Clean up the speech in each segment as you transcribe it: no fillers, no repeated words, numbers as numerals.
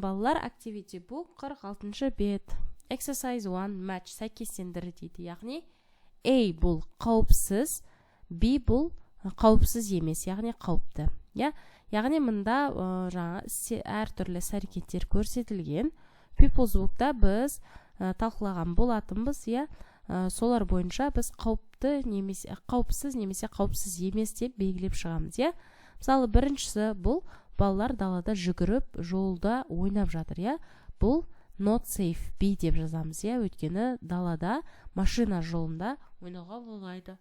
балалар, activity book 46-шы бет. Exercise 1 match сәйкестендір дейді. Яғни A бұл қауіпсіз, B бұл қауіпсіз емес, яғни қауіпті. Яғни мында әртүрлі әрекеттер көрсетілген. People's book'та біз талқылаған болатынбыз, солар бойынша біз қауіпсіз немесе қауіпсіз емес деп белгілеп шығамыз. Мысалы, біріншісі бұл балалар далада жүгіріп, жолда ойнап жатыр. Бұл not safe, B деп жазамыз. Өйткені далада, машина жолында ойнауға болмайды.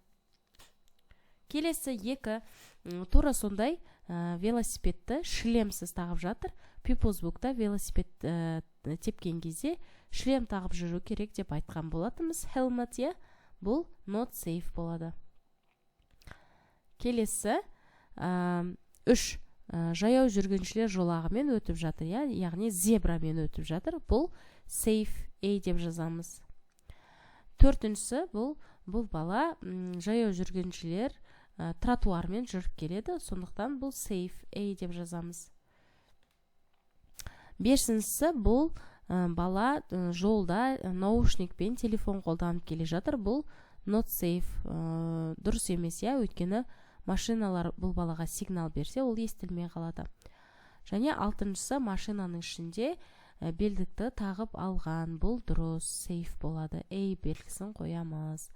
Келесі 2, тура сондай велосипедті шлемсіз тағып жатыр. People's book'та велосипед тепкен кезде шлем тағып жүру керек деп айтқан болатынбыз. Helmet, бұл not safe болады. Келесі 3, жаяу жүргіншілер жолағымен өтіп жатыр, яғни зебрамен өтіп жатыр. Бұл safe, A деп жазамыз. 4-шісі бұл бала жаяу жүргіншілер тротуармен жүріп келеді, сондықтан бұл safe, A деп жазамыз. 5-шісі бұл бала жолда наушникпен телефон қолданып келе жатыр. Бұл not safe, дұрыс емес, өйткені машиналар бұл балаға сигнал берсе, ол естілмей қалады. Және 6-шісі машинаның ішінде белдікті тағып алған. Бұл дұрыс, safe болады. A белгісін қоямыз.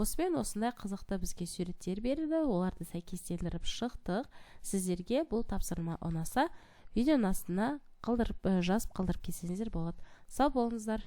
Осымен осындай қызықты бізге суреттер берді. Оларды сәйкестендіріп шықтық. Сіздерге бұл тапсырма ұнаса, видеоның астына жазып қалдырып кетсеңіздер болады. Сау болыңыздар.